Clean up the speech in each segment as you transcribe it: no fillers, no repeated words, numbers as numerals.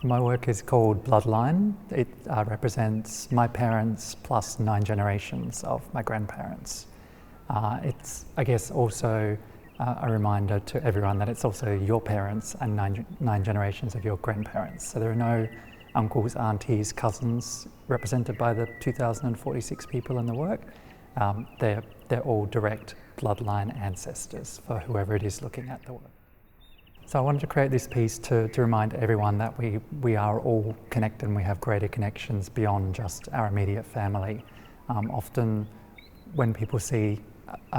My work is called Bloodline. It represents my parents plus 9 generations of my grandparents. It's, I guess, also a reminder to everyone that it's also your parents and nine generations of your grandparents. So there are no uncles, aunties, cousins represented by the 2,046 people in the work. They're all direct bloodline ancestors for whoever it is looking at the work. So I wanted to create this piece to remind everyone that we are all connected and we have greater connections beyond just our immediate family. Often when people see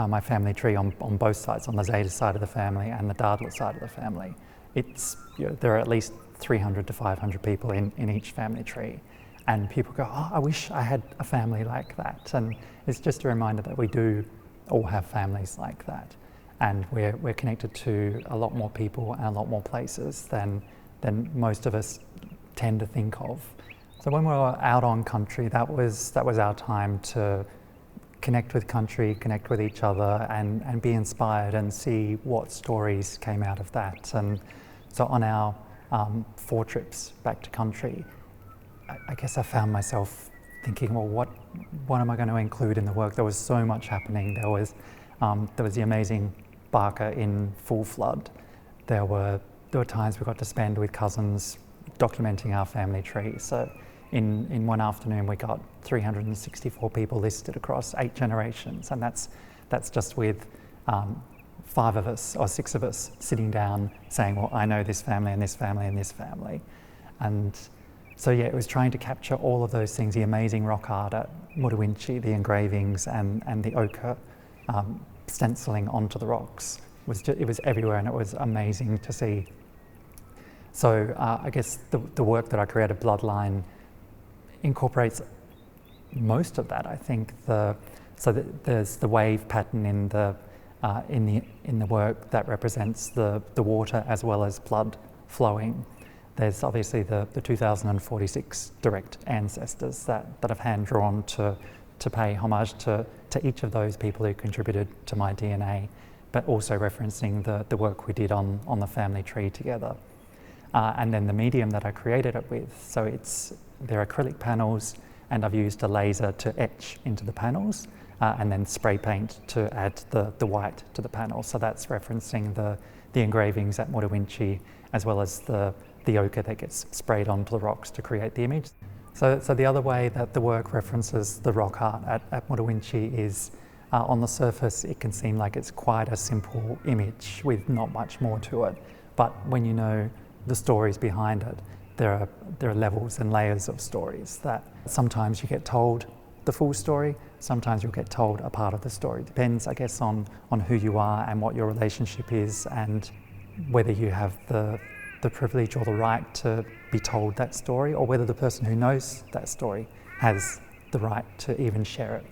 my family tree on both sides, on the Zada side of the family and the Dada side of the family, it's, there are at least 300 to 500 people in each family tree. And people go, oh, I wish I had a family like that. And it's just a reminder that we do all have families like that. And we're connected to a lot more people and a lot more places than most of us tend to think of. So when we were out on country, that was our time to connect with country, connect with each other, and be inspired and see what stories came out of that. And so on our 4 trips back to country, I guess I found myself thinking, well, what am I going to include in the work? There was so much happening. There was the amazing Barker in full flood. There were times we got to spend with cousins documenting our family tree. So in one afternoon we got 364 people listed across 8 generations, and that's just with 5 of us or 6 of us sitting down saying, well, I know this family and this family and this family. And so yeah, it was trying to capture all of those things, the amazing rock art at Murruwinchi, the engravings and the ochre stenciling onto the rocks. It was everywhere, and it was amazing to see. So I guess the work that I created, Bloodline, incorporates most of that. I think there's the wave pattern in the work that represents the water as well as blood flowing. There's obviously the 2,046 direct ancestors that I've hand drawn to pay homage to each of those people who contributed to my DNA, but also referencing the work we did on the family tree together. And then the medium that I created it with. So they're acrylic panels, and I've used a laser to etch into the panels, and then spray paint to add the white to the panel. So that's referencing the engravings at Murruwinchi, as well as the ochre that gets sprayed onto the rocks to create the image. So the other way that the work references the rock art at Murruwinchi is, on the surface it can seem like it's quite a simple image with not much more to it. But when you know the stories behind it, there are levels and layers of stories that sometimes you get told the full story, sometimes you'll get told a part of the story. It depends, I guess, on who you are and what your relationship is, and whether you have the privilege or the right to be told that story, or whether the person who knows that story has the right to even share it.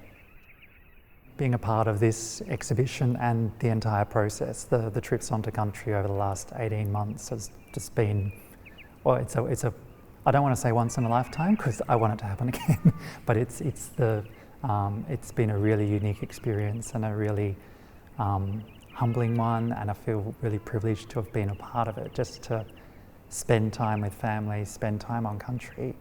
Being a part of this exhibition and the entire process, the trips onto country over the last 18 months has just been, well, it's a I don't want to say once in a lifetime, because I want it to happen again, but it's been a really unique experience and a really humbling one, and I feel really privileged to have been a part of it, just to spend time with family, spend time on country.